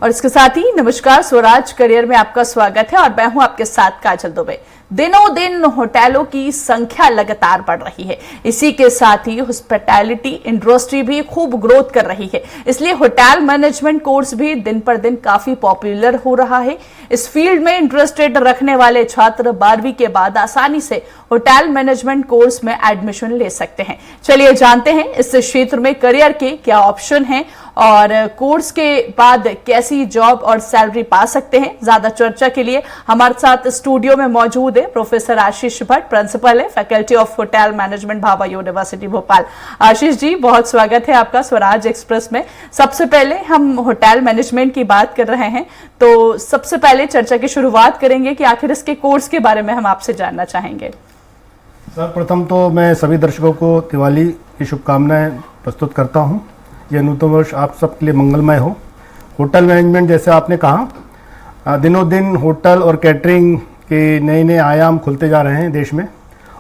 और इसके साथ ही नमस्कार, स्वराज करियर में आपका स्वागत है और मैं हूं आपके साथ काजल दुबे। दिनों दिन होटलों की संख्या लगातार बढ़ रही है। इसी के साथ ही हॉस्पिटैलिटी इंडस्ट्री भी खूब ग्रोथ कर रही है, इसलिए होटल मैनेजमेंट कोर्स भी दिन पर दिन काफी पॉपुलर हो रहा है। इस फील्ड में इंटरेस्टेड रखने वाले छात्र 12वीं के बाद आसानी से होटल मैनेजमेंट कोर्स में एडमिशन ले सकते हैं। चलिए जानते हैं इस क्षेत्र में करियर के क्या ऑप्शन हैं और कोर्स के बाद कैसी जॉब और सैलरी पा सकते हैं। ज्यादा चर्चा के लिए हमारे साथ स्टूडियो में मौजूद है प्रोफेसर आशीष भट्ट, प्रिंसिपल है faculty of hotel management Bhabha university Bhopal. Ashish ji, बहुत स्वागत है आपका स्वराज एक्सप्रेस में। सबसे पहले हम होटल मैनेजमेंट की बात कर रहे हैं, तो सबसे पहले चर्चा की शुरुआत करेंगे कि आखिर इसके कोर्स के बारे में हम आपसे जानना चाहेंगे। सर्वप्रथम तो मैं सभी दर्शकों को दिवाली की शुभकामनाएं प्रस्तुत करता हूं। यह नूतन वर्ष आप सबके लिए मंगलमय हो। होटल मैनेजमेंट, जैसे आपने कहा, दिनों दिन होटल और कैटरिंग के नए नए आयाम खुलते जा रहे हैं देश में,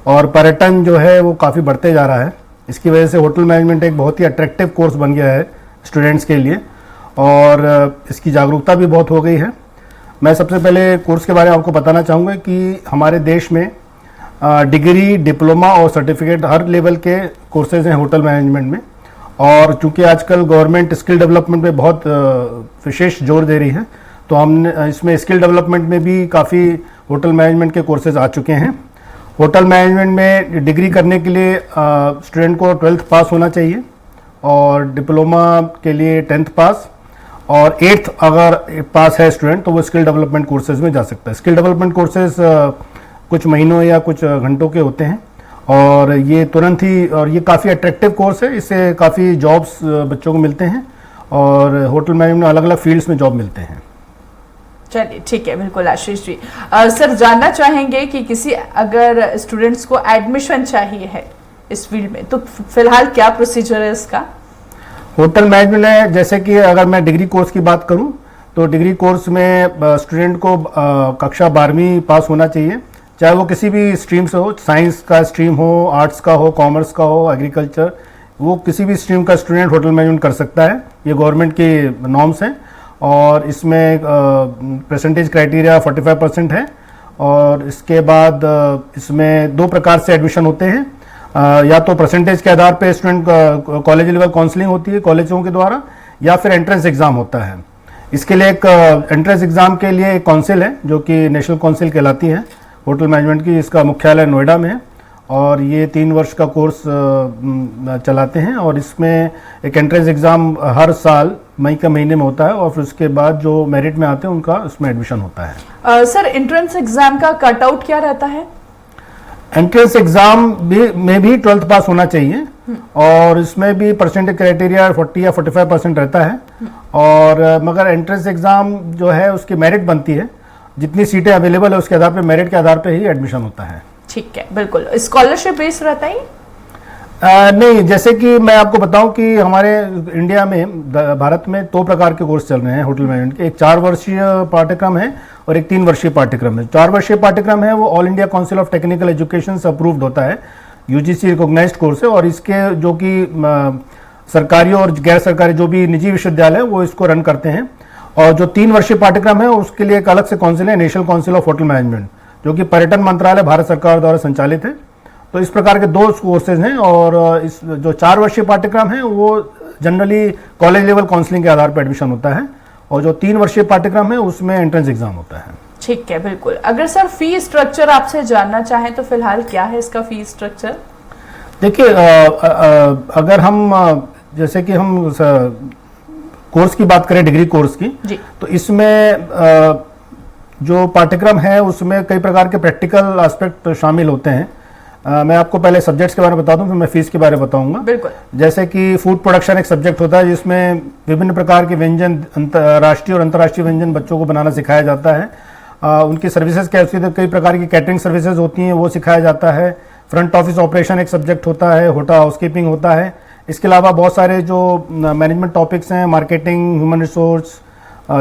और पर्यटन जो है वो काफ़ी बढ़ते जा रहा है। इसकी वजह से होटल मैनेजमेंट एक बहुत ही अट्रैक्टिव कोर्स बन गया है स्टूडेंट्स के लिए, और इसकी जागरूकता भी बहुत हो गई है। मैं सबसे पहले कोर्स के बारे में आपको बताना चाहूँगा कि हमारे देश में डिग्री, डिप्लोमा और सर्टिफिकेट हर लेवल के कोर्सेज हैं होटल मैनेजमेंट में। और चूंकि आजकल गवर्नमेंट स्किल डेवलपमेंट पे बहुत विशेष जोर दे रही है, तो हमने इसमें स्किल डेवलपमेंट में भी काफ़ी होटल मैनेजमेंट के कोर्सेज आ चुके हैं। होटल मैनेजमेंट में डिग्री करने के लिए स्टूडेंट को 12th पास होना चाहिए, और डिप्लोमा के लिए 10th पास, और 8th अगर पास है स्टूडेंट तो वो स्किल डेवलपमेंट कोर्सेज में जा सकता है। स्किल डेवलपमेंट कोर्सेज कुछ महीनों या कुछ घंटों के होते हैं, और ये तुरंत ही, और ये काफ़ी अट्रैक्टिव कोर्स है। इससे काफ़ी जॉब्स बच्चों को मिलते हैं, और होटल मैनेजमेंट में अलग अलग फील्ड्स में जॉब मिलते हैं। चलिए ठीक है, बिल्कुल आशीष जी। सर, जानना चाहेंगे कि किसी अगर स्टूडेंट्स को एडमिशन चाहिए है इस फील्ड में, तो फिलहाल क्या प्रोसीजर है इसका? होटल मैनेजमेंट है, जैसे कि अगर मैं डिग्री कोर्स की बात करूं, तो डिग्री कोर्स में स्टूडेंट को कक्षा 12वीं पास होना चाहिए, चाहे वो किसी भी स्ट्रीम से हो, साइंस का स्ट्रीम हो, आर्ट्स का हो, कॉमर्स का हो, एग्रीकल्चर, वो किसी भी स्ट्रीम का स्टूडेंट होटल मैनेजमेंट कर सकता है। ये गवर्नमेंट के नॉर्म्स हैं, और इसमें परसेंटेज क्राइटेरिया 45% है। और इसके बाद इसमें 2 प्रकार से एडमिशन होते हैं, या तो परसेंटेज के आधार पे स्टूडेंट कॉलेज लेवल काउंसलिंग होती है कॉलेजों के द्वारा, या फिर एंट्रेंस एग्जाम होता है। इसके लिए एक एंट्रेंस एग्जाम के लिए एक काउंसिल है जो कि नेशनल काउंसिल कहलाती है होटल मैनेजमेंट की। इसका मुख्यालय नोएडा में है, और ये 3 वर्ष का कोर्स चलाते हैं, और इसमें एक एंट्रेंस एग्ज़ाम हर साल मई के महीने में होता है, और फिर उसके बाद जो मेरिट में आते हैं उनका उसमें एडमिशन होता है। सर, एंट्रेंस एग्जाम का कट आउट क्या रहता है? एंट्रेंस एग्जाम में भी 12th पास होना चाहिए, और इसमें भी परसेंटेज क्राइटेरिया 40 या 45% रहता है। और मगर एंट्रेंस एग्जाम जो है उसकी मेरिट बनती है, जितनी सीटें अवेलेबल है उसके आधार पे, मेरिट के आधार पे ही एडमिशन होता है। ठीक है, बिल्कुल। स्कॉलरशिप बेस रहता है? नहीं, जैसे कि मैं आपको बताऊं कि हमारे इंडिया में, भारत में 2 प्रकार के कोर्स चल रहे हैं होटल मैनेजमेंट के। एक 4 वर्षीय पाठ्यक्रम है और एक 3 वर्षीय पाठ्यक्रम है। 4 वर्षीय पाठ्यक्रम है वो all India council of technical education से अप्रूव्ड होता है, यूजीसी रिकॉग्नाइज्ड कोर्स है, और इसके जो कि सरकारी और गैर सरकारी जो भी निजी विश्वविद्यालय है वो इसको रन करते हैं। और जो 3 वर्षीय पाठ्यक्रम है उसके लिए एक अलग से काउंसिल है, national council of hotel management, जो कि पर्यटन मंत्रालय भारत सरकार द्वारा संचालित है। तो इस प्रकार के 2 कोर्सेज हैं, और इस जो 4 वर्षीय पाठ्यक्रम है वो जनरली कॉलेज लेवल काउंसलिंग के आधार पर एडमिशन होता है, और जो 3 वर्षीय पाठ्यक्रम है उसमें एंट्रेंस एग्जाम होता है। ठीक है, बिल्कुल। अगर सर फी स्ट्रक्चर आपसे जानना चाहें तो फिलहाल क्या है इसका फी स्ट्रक्चर? देखिए, अगर हम जैसे कि हम कोर्स की बात करें, डिग्री कोर्स की, तो इसमें जो पाठ्यक्रम है उसमें कई प्रकार के प्रैक्टिकल एस्पेक्ट शामिल होते हैं। मैं आपको पहले सब्जेक्ट्स के बारे में बता दूं, फिर मैं फीस के बारे में बताऊंगा। बिल्कुल। जैसे कि फूड प्रोडक्शन एक सब्जेक्ट होता है, जिसमें विभिन्न प्रकार के व्यंजन, राष्ट्रीय और अंतर्राष्ट्रीय व्यंजन बच्चों को बनाना सिखाया जाता है। उनकी सर्विसेज क्या होती है, कई प्रकार की कैटरिंग सर्विसेज होती हैं, वो सिखाया जाता है। फ्रंट ऑफिस ऑपरेशन एक सब्जेक्ट होता है, होटल हाउसकीपिंग होता है। इसके अलावा बहुत सारे जो मैनेजमेंट टॉपिक्स हैं, मार्केटिंग, ह्यूमन रिसोर्स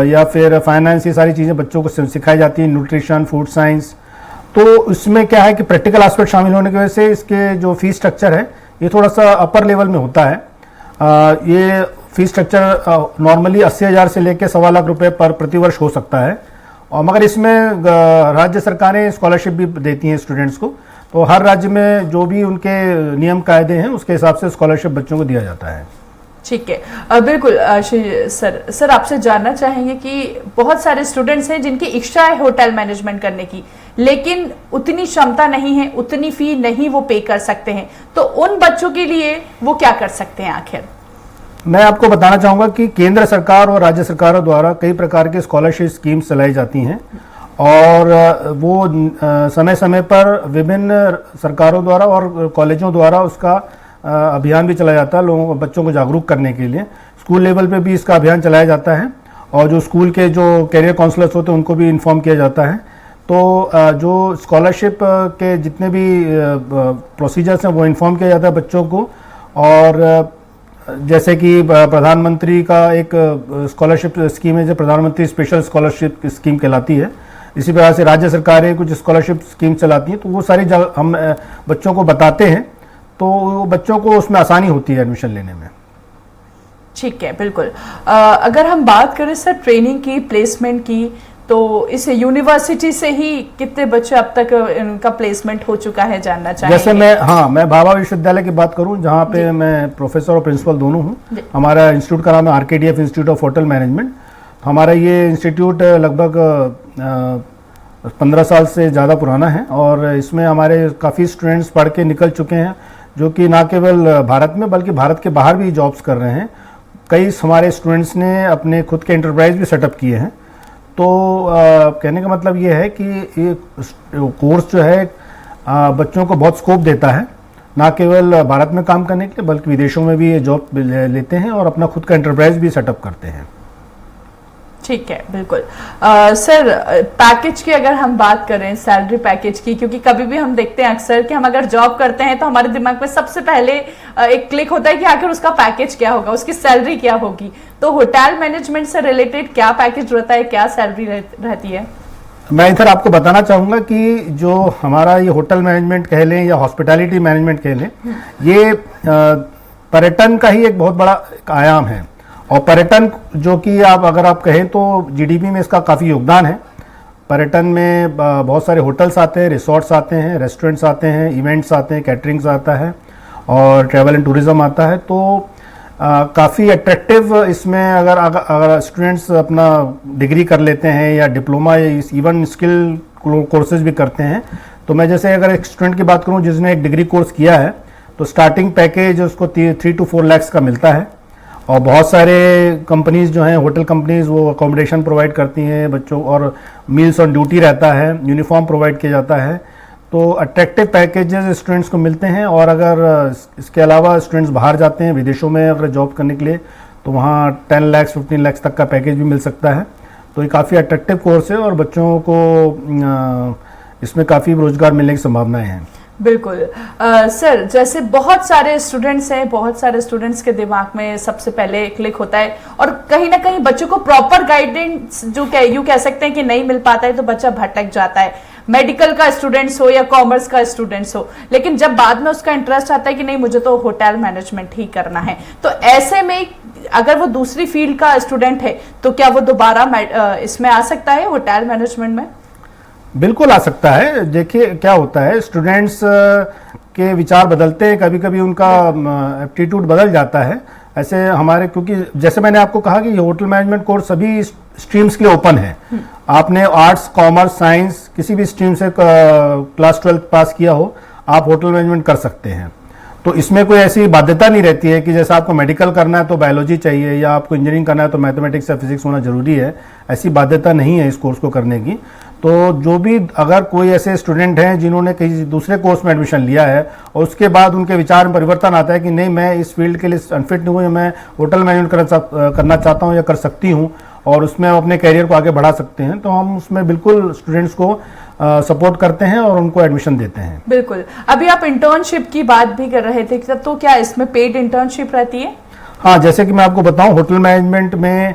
या फिर फाइनेंस, ये सारी चीज़ें बच्चों को सिखाई जाती हैं, न्यूट्रिशन, फूड साइंस। तो इसमें क्या है कि प्रैक्टिकल एस्पेक्ट शामिल होने की वजह से इसके जो फीस स्ट्रक्चर है ये थोड़ा सा अपर लेवल में होता है। ये फीस स्ट्रक्चर नॉर्मली 80,000 से लेकर 1.25 लाख रुपए पर प्रतिवर्ष हो सकता है, और मगर इसमें राज्य सरकारें स्कॉलरशिप भी देती हैं स्टूडेंट्स को। तो हर राज्य में जो भी उनके नियम कायदे हैं उसके हिसाब से स्कॉलरशिप बच्चों को दिया जाता है। ठीक है, बिल्कुल। सर आपसे जानना चाहेंगे कि बहुत सारे स्टूडेंट्स हैं जिनकी इच्छा है होटल मैनेजमेंट करने की, लेकिन उतनी क्षमता नहीं है, उतनी फी नहीं वो पे कर सकते हैं, तो उन बच्चों के लिए वो क्या कर सकते हैं आखिर? मैं आपको बताना चाहूँगा कि केंद्र सरकार और राज्य सरकारों द्वारा कई प्रकार के स्कॉलरशिप स्कीम्स चलाई जाती हैं, और वो समय समय पर विभिन्न सरकारों द्वारा और कॉलेजों द्वारा उसका अभियान भी चलाया जाता है लोगों बच्चों को जागरूक करने के लिए। स्कूल लेवल पे भी इसका अभियान चलाया जाता है, और जो स्कूल के जो कैरियर काउंसलर्स होते हैं उनको भी इन्फॉर्म किया जाता है। तो जो स्कॉलरशिप के जितने भी प्रोसीजर्स हैं वो इन्फॉर्म किया जाता है बच्चों को। और जैसे कि प्रधानमंत्री का एक स्कॉलरशिप स्कीम है जो प्रधानमंत्री स्पेशल स्कॉलरशिप स्कीम कहलाती है, इसी प्रकार से राज्य सरकारें कुछ स्कॉलरशिप स्कीम चलाती हैं, तो वो सारी हम बच्चों को बताते हैं, तो बच्चों को उसमें आसानी होती है एडमिशन लेने में। ठीक है, बिल्कुल। अगर हम बात करें सर ट्रेनिंग की, प्लेसमेंट की, तो इस यूनिवर्सिटी से ही कितने बच्चे अब तक इनका प्लेसमेंट हो चुका है, जानना चाहेंगे? जैसे मैं भाभा विश्वविद्यालय की बात करूं, जहां पे मैं प्रोफेसर और प्रिंसिपल दोनों हूं। हमारा इंस्टीट्यूट का नाम है RKDF institute of hotel management. हमारा ये इंस्टीट्यूट लगभग 15 साल से ज़्यादा पुराना है, और इसमें हमारे काफ़ी स्टूडेंट्स पढ़ के निकल चुके हैं, जो कि न केवल भारत में बल्कि भारत के बाहर भी जॉब्स कर रहे हैं। कई हमारे स्टूडेंट्स ने अपने खुद के एंटरप्राइज भी सेटअप किए हैं। तो कहने का मतलब ये है कि ये कोर्स जो है बच्चों को बहुत स्कोप देता है, ना केवल भारत में काम करने के लिए बल्कि विदेशों में भी ये जॉब लेते हैं और अपना खुद का एंटरप्राइज भी सेटअप करते हैं। ठीक है, बिल्कुल। सर पैकेज की अगर हम बात करें, सैलरी पैकेज की, क्योंकि कभी भी हम देखते हैं अक्सर कि हम अगर जॉब करते हैं तो हमारे दिमाग में सबसे पहले एक क्लिक होता है कि आखिर उसका पैकेज क्या होगा, उसकी सैलरी क्या होगी। तो होटल मैनेजमेंट से रिलेटेड क्या पैकेज रहता है, क्या सैलरी रहती है? मैं इधर आपको बताना चाहूँगा कि जो हमारा ये होटल मैनेजमेंट कह लें या हॉस्पिटैलिटी मैनेजमेंट कह लें, ये पर्यटन का ही एक बहुत बड़ा आयाम है। और पर्यटन जो कि अगर आप कहें तो GDP में इसका काफ़ी योगदान है। पर्यटन में बहुत सारे होटल्स आते हैं, रिसोर्ट्स आते हैं, रेस्टोरेंट्स आते हैं, इवेंट्स आते हैं, कैटरिंग्स आता है, और ट्रैवल एंड टूरिज़्म आता है। तो काफ़ी अट्रैक्टिव इसमें अगर स्टूडेंट्स अपना डिग्री कर लेते हैं या डिप्लोमा या इवन स्किल कोर्सेज भी करते हैं। तो मैं जैसे अगर एक स्टूडेंट की बात करूं जिसने एक डिग्री कोर्स किया है, तो स्टार्टिंग पैकेज उसको 3 to 4 लाख का मिलता है। और बहुत सारे कंपनीज जो हैं, होटल कंपनीज, वो अकोमोडेशन प्रोवाइड करती हैं बच्चों, और मील्स ऑन ड्यूटी रहता है, यूनिफॉर्म प्रोवाइड किया जाता है। तो अट्रैक्टिव पैकेजेस स्टूडेंट्स को मिलते हैं। और अगर इसके अलावा स्टूडेंट्स बाहर जाते हैं विदेशों में अगर जॉब करने के लिए, तो वहाँ 10 लाख 15 लाख तक का पैकेज भी मिल सकता है। तो ये काफ़ी अट्रैक्टिव कोर्स है, और बच्चों को इसमें काफ़ी रोजगार मिलने की संभावनाएं हैं। बिल्कुल। सर जैसे बहुत सारे स्टूडेंट्स हैं, बहुत सारे स्टूडेंट्स के दिमाग में सबसे पहले क्लिक होता है, और कहीं ना कहीं बच्चों को प्रॉपर गाइडेंस जो यूँ कह सकते हैं कि नहीं मिल पाता है, तो बच्चा भटक जाता है। मेडिकल का स्टूडेंट्स हो या कॉमर्स का स्टूडेंट्स हो, लेकिन जब बाद में उसका इंटरेस्ट आता है कि नहीं मुझे तो होटल मैनेजमेंट ही करना है, तो ऐसे में अगर वो दूसरी फील्ड का स्टूडेंट है तो क्या वो दोबारा इसमें आ सकता है होटल मैनेजमेंट में? बिल्कुल आ सकता है। देखिए क्या होता है, स्टूडेंट्स के विचार बदलते हैं, कभी कभी उनका एप्टीट्यूड बदल जाता है। ऐसे हमारे, क्योंकि जैसे मैंने आपको कहा कि ये होटल मैनेजमेंट कोर्स सभी स्ट्रीम्स के लिए ओपन है। आपने आर्ट्स, कॉमर्स, साइंस किसी भी स्ट्रीम से क्लास 12 पास किया हो, आप होटल मैनेजमेंट कर सकते हैं। तो इसमें कोई ऐसी बाध्यता नहीं रहती है कि जैसे आपको मेडिकल करना है तो बायोलॉजी चाहिए, या आपको इंजीनियरिंग करना है तो मैथमेटिक्स या फिजिक्स होना जरूरी है। ऐसी बाध्यता नहीं है इस कोर्स को करने की। तो जो भी अगर कोई ऐसे स्टूडेंट हैं जिन्होंने किसी दूसरे कोर्स में एडमिशन लिया है और उसके बाद उनके विचार में परिवर्तन आता है कि नहीं मैं इस फील्ड के लिए अनफिट नहीं हूँ, मैं होटल मैनेजमेंट करना चाहता हूँ या कर सकती हूँ, और उसमें अपने करियर को आगे बढ़ा सकते हैं, तो हम उसमें बिल्कुल स्टूडेंट्स को सपोर्ट करते हैं और उनको एडमिशन देते हैं। बिल्कुल। अभी आप इंटर्नशिप की बात भी कर रहे थे, तो क्या इसमें पेड इंटर्नशिप रहती है? हाँ, जैसे कि मैं आपको बताऊं, होटल मैनेजमेंट में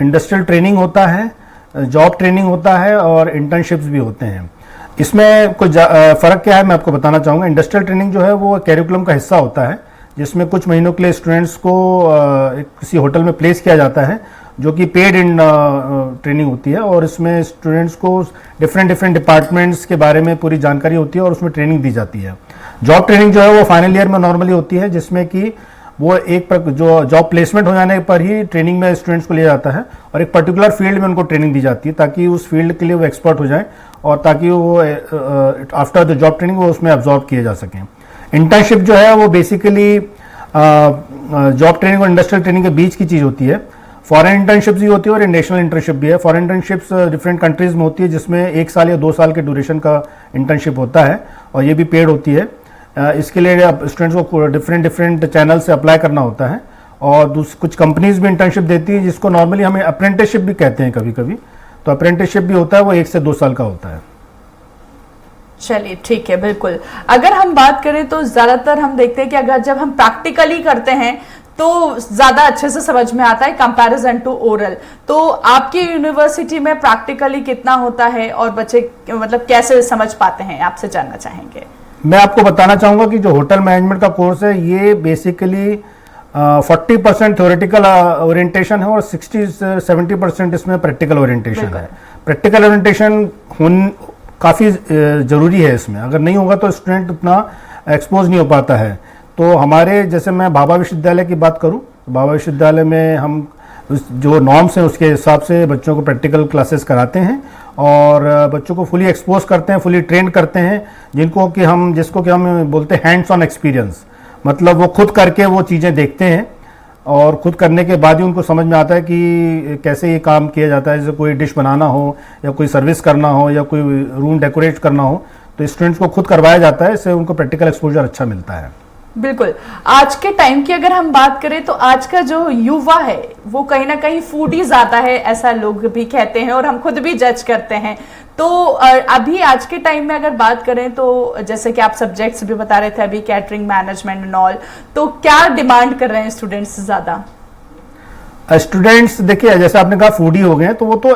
इंडस्ट्रियल ट्रेनिंग होता है, जॉब ट्रेनिंग होता है, और इंटर्नशिप्स भी होते हैं। इसमें कुछ फ़र्क क्या है मैं आपको बताना चाहूँगा। इंडस्ट्रियल ट्रेनिंग जो है वो कैरिकुलम का हिस्सा होता है, जिसमें कुछ महीनों के लिए स्टूडेंट्स को किसी होटल में प्लेस किया जाता है, जो कि पेड इन ट्रेनिंग होती है, और इसमें स्टूडेंट्स को डिफरेंट डिपार्टमेंट्स के बारे में पूरी जानकारी होती है और उसमें ट्रेनिंग दी जाती है। जॉब ट्रेनिंग जो है वो फाइनल ईयर में नॉर्मली होती है, जिसमें कि वो जो जॉब प्लेसमेंट हो जाने पर ही ट्रेनिंग में स्टूडेंट्स को लिया जाता है और एक पर्टिकुलर फील्ड में उनको ट्रेनिंग दी जाती है, ताकि उस फील्ड के लिए वो एक्सपर्ट हो जाएं और ताकि वो आफ्टर द जॉब ट्रेनिंग वो उसमें अब्जॉर्ब किए जा सकें। इंटर्नशिप जो है वो बेसिकली जॉब ट्रेनिंग और इंडस्ट्रियल ट्रेनिंग के बीच की चीज़ होती है। फॉरेन इंटर्नशिप भी होती है और नेशनल इंटर्नशिप भी है। फॉरेन इंटर्नशिप्स डिफरेंट कंट्रीज में होती है, जिसमें 1 साल या 2 साल के ड्यूरेशन का इंटर्नशिप होता है और ये भी पेड होती है। इसके लिए स्टूडेंट्स को डिफरेंट चैनल से अप्लाई करना होता है और कुछ कंपनीज भी इंटर्नशिप देती है, जिसको नॉर्मली हमें अप्रेंटिसशिप भी कहते हैं कभी कभी। तो अप्रेंटिसशिप भी होता है, वो 1 से 2 साल का होता है। चलिए ठीक है, बिल्कुल। अगर हम बात करें तो ज्यादातर हम देखते हैं कि अगर जब हम प्रैक्टिकली करते हैं तो ज्यादा अच्छे से समझ में आता है कंपैरिजन टू ओरल। तो आपकी यूनिवर्सिटी में प्रैक्टिकली कितना होता है और बच्चे मतलब कैसे समझ पाते हैं, आपसे जानना चाहेंगे। मैं आपको बताना चाहूंगा कि जो होटल मैनेजमेंट का कोर्स है ये बेसिकली 40% थ्योरेटिकल ओरिएंटेशन है और 60-70% इसमें प्रैक्टिकल ओरिएंटेशन है। प्रैक्टिकल ओरिएंटेशन काफ़ी ज़रूरी है इसमें, अगर नहीं होगा तो स्टूडेंट उतना एक्सपोज नहीं हो पाता है। तो हमारे जैसे मैं भाभा विश्वविद्यालय की बात करूं, तो भाभा विश्वविद्यालय में हम जो नॉर्म्स हैं उसके हिसाब से बच्चों को प्रैक्टिकल क्लासेस कराते हैं और बच्चों को फुली एक्सपोज करते हैं, फुली ट्रेन करते हैं, जिसको कि हम बोलते हैं हैंड्स ऑन एक्सपीरियंस। मतलब वो खुद करके वो चीज़ें देखते हैं और खुद करने के बाद ही उनको समझ में आता है कि कैसे ये काम किया जाता है। जैसे कोई डिश बनाना हो या कोई सर्विस करना हो या कोई रूम डेकोरेट करना हो, तो स्टूडेंट्स को खुद करवाया जाता है, इससे उनको प्रैक्टिकल एक्सपोजर अच्छा मिलता है। बिल्कुल। आज के टाइम की अगर हम बात करें तो आज का जो युवा है वो कहीं ना कहीं फूडी ज्यादा है, ऐसा लोग भी कहते हैं और हम खुद भी जज करते हैं। तो अभी आज के टाइम में अगर बात करें तो जैसे कि आप सब्जेक्ट्स भी बता रहे थे अभी, कैटरिंग मैनेजमेंट एंड ऑल, तो क्या डिमांड कर रहे हैं स्टूडेंट्स ज्यादा? स्टूडेंट्स देखिए, जैसे आपने कहा फूडी हो गए हैं, तो वो तो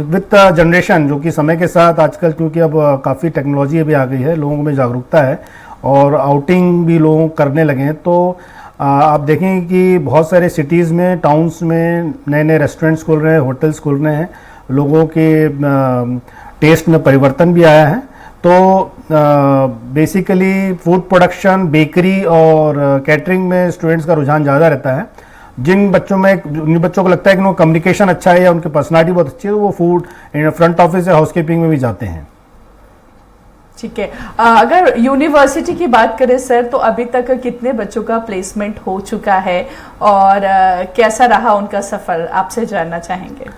विद जनरेशन, जो कि समय के साथ आजकल, क्योंकि अब काफ़ी टेक्नोलॉजी भी आ गई है, लोगों में जागरूकता है और आउटिंग भी लोग करने लगे हैं। तो आप देखेंगे कि बहुत सारे सिटीज़ में, टाउन्स में नए नए रेस्टोरेंट्स खुल रहे हैं, होटल्स खुल रहे हैं, लोगों के टेस्ट में परिवर्तन भी आया है। तो बेसिकली फूड प्रोडक्शन, बेकरी और कैटरिंग में स्टूडेंट्स का रुझान ज़्यादा रहता है। जिन बच्चों को लगता है कि उनका कम्युनिकेशन अच्छा है या उनकी पर्सनालिटी बहुत अच्छी है, तो वो फूड फ्रंट ऑफिस या हाउसकीपिंग में भी जाते हैं। ठीक है। अगर यूनिवर्सिटी की बात करें सर, तो अभी तक कितने बच्चों का प्लेसमेंट हो चुका है और कैसा रहा उनका सफर, आपसे जानना चाहेंगे।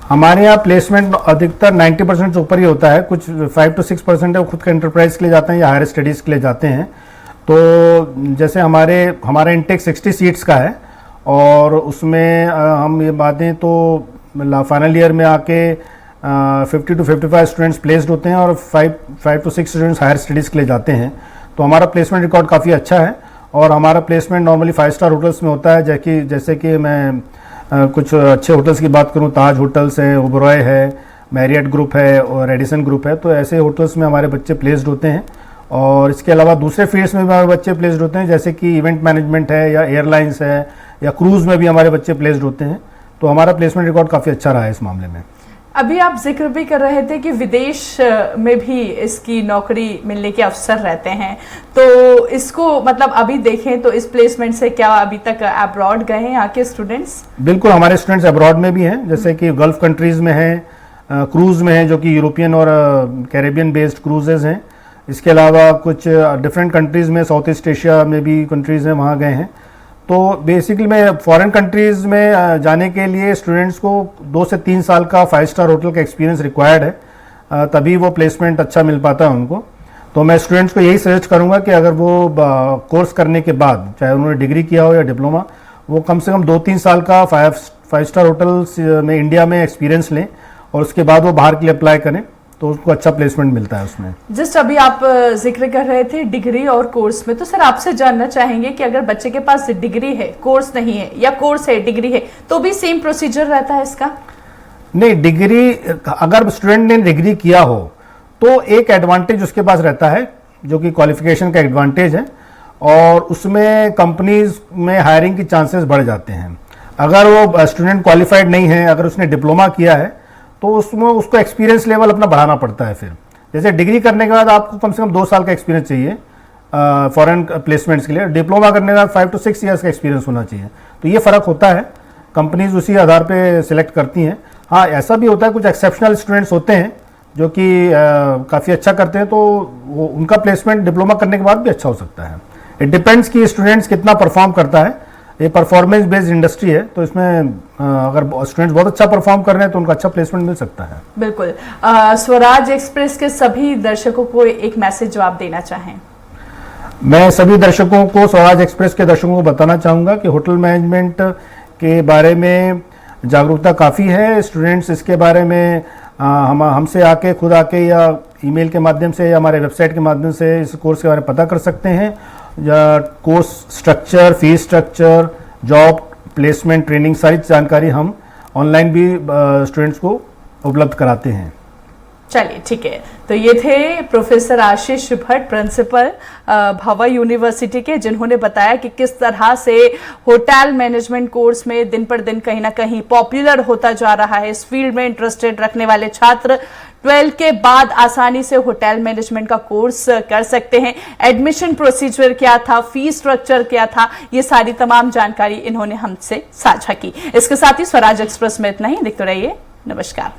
हमारे यहाँ प्लेसमेंट अधिकतर 90% से ऊपर ही होता है। कुछ 5 to 6% है वो खुद के एंटरप्राइज के लिए जाते हैं या हायर स्टडीज़ के लिए जाते हैं। तो जैसे हमारा इंटेक 60 सीट्स का है और उसमें हम ये बातें तो फाइनल ईयर में आके 50 to 55 स्टूडेंट्स प्लेस्ड होते हैं और 5 to 6 स्टूडेंट्स हायर स्टडीज़ के लिए जाते हैं। तो हमारा प्लेसमेंट रिकॉर्ड काफ़ी अच्छा है और हमारा प्लेसमेंट नॉर्मली 5 स्टार होटल्स में होता है। जैसे कि मैं कुछ अच्छे होटल्स की बात करूं, ताज होटल्स है, ओबरॉय है, मैरियट ग्रुप है और रेडिसन ग्रुप है। तो ऐसे होटल्स में हमारे बच्चे प्लेस्ड होते हैं और इसके अलावा दूसरे फील्ड्स में भी हमारे बच्चे प्लेस्ड होते हैं, जैसे कि इवेंट मैनेजमेंट है या एयरलाइंस है या क्रूज़ में भी हमारे बच्चे प्लेस्ड होते हैं। तो हमारा प्लेसमेंट रिकॉर्ड काफ़ी अच्छा रहा है इस मामले में। अभी आप जिक्र भी कर रहे थे कि विदेश में भी इसकी नौकरी मिलने के अवसर रहते हैं, तो इसको मतलब अभी देखें तो इस प्लेसमेंट से क्या अभी तक अब्रॉड गए हैं यहाँ के स्टूडेंट्स? बिल्कुल, हमारे स्टूडेंट्स अब्रॉड में भी हैं, जैसे कि गल्फ कंट्रीज़ में हैं, क्रूज़ में हैं जो कि यूरोपियन और कैरेबियन बेस्ड क्रूजेज़ हैं। इसके अलावा कुछ डिफरेंट कंट्रीज़ में, साउथ ईस्ट एशिया में भी कंट्रीज़ हैं, वहाँ गए हैं। तो बेसिकली मैं फॉरेन कंट्रीज़ में जाने के लिए स्टूडेंट्स को 2 से 3 साल का 5 स्टार होटल का एक्सपीरियंस रिक्वायर्ड है, तभी वो प्लेसमेंट अच्छा मिल पाता है उनको। तो मैं स्टूडेंट्स को यही सजेस्ट करूंगा कि अगर वो कोर्स करने के बाद, चाहे उन्होंने डिग्री किया हो या डिप्लोमा, वो कम से कम 2-3 साल का 5 स्टार होटल्स में इंडिया में एक्सपीरियंस लें और उसके बाद वो बाहर के लिए अप्लाई करें, तो उसको अच्छा प्लेसमेंट मिलता है उसमें। जस्ट अभी आप जिक्र कर रहे थे डिग्री और कोर्स में, तो सर आपसे जानना चाहेंगे कि अगर बच्चे के पास डिग्री है, कोर्स नहीं है, या कोर्स है डिग्री है, तो भी सेम प्रोसीजर रहता है इसका? नहीं, डिग्री अगर स्टूडेंट ने डिग्री किया हो तो एक एडवांटेज उसके पास रहता है, जो कि क्वालिफिकेशन का एडवांटेज है, और उसमें कंपनीज में हायरिंग की चांसेस बढ़ जाते हैं। अगर वो स्टूडेंट क्वालिफाइड नहीं है, अगर उसने डिप्लोमा किया है तो उसमें उसको एक्सपीरियंस लेवल अपना बढ़ाना पड़ता है। फिर जैसे डिग्री करने के बाद आपको कम से कम 2 साल का एक्सपीरियंस चाहिए फॉरेन प्लेसमेंट्स के लिए, डिप्लोमा करने के बाद 5 to 6 ईयर्स का एक्सपीरियंस होना चाहिए। तो ये फ़र्क होता है, कंपनीज उसी आधार पे सिलेक्ट करती हैं। हाँ, ऐसा भी होता है कुछ एक्सेप्शनल स्टूडेंट्स होते हैं जो कि काफ़ी अच्छा करते हैं, तो वो उनका प्लेसमेंट डिप्लोमा करने के बाद भी अच्छा हो सकता है। इट डिपेंड्स कि स्टूडेंट्स कितना परफॉर्म करता है। ये परफॉर्मेंस बेस्ड इंडस्ट्री है, तो इसमें अगर स्टूडेंट्स बहुत अच्छा परफॉर्म कर रहे हैं तो उनका अच्छा प्लेसमेंट मिल सकता है। बिल्कुल। स्वराज एक्सप्रेस के सभी दर्शकों को एक मैसेज जो आप देना चाहें। मैं सभी दर्शकों को, स्वराज एक्सप्रेस के दर्शकों को बताना चाहूँगा कि होटल मैनेजमेंट के बारे में जागरूकता काफ़ी है। स्टूडेंट्स इसके बारे में हमसे आके, खुद आके या ईमेल के माध्यम से या हमारे वेबसाइट के माध्यम से इस कोर्स के बारे में पता कर सकते हैं। या course structure, fees structure, job placement, training, सारी जानकारी हम ऑनलाइन भी स्टूडेंट्स को उपलब्ध कराते हैं। चलिए, ठीक है। तो ये थे professor Ashish Bhatt, principal Bhabha university के, जिन्होंने बताया कि किस तरह से होटल मैनेजमेंट कोर्स में दिन पर दिन कहीं ना कहीं पॉपुलर होता जा रहा है। इस फील्ड में इंटरेस्टेड रखने वाले छात्र 12 के बाद आसानी से होटल मैनेजमेंट का कोर्स कर सकते हैं। एडमिशन प्रोसीजर क्या था, फीस स्ट्रक्चर क्या था, ये सारी तमाम जानकारी इन्होंने हमसे साझा की। इसके साथ ही स्वराज एक्सप्रेस में इतना ही। देखते रहिए। नमस्कार।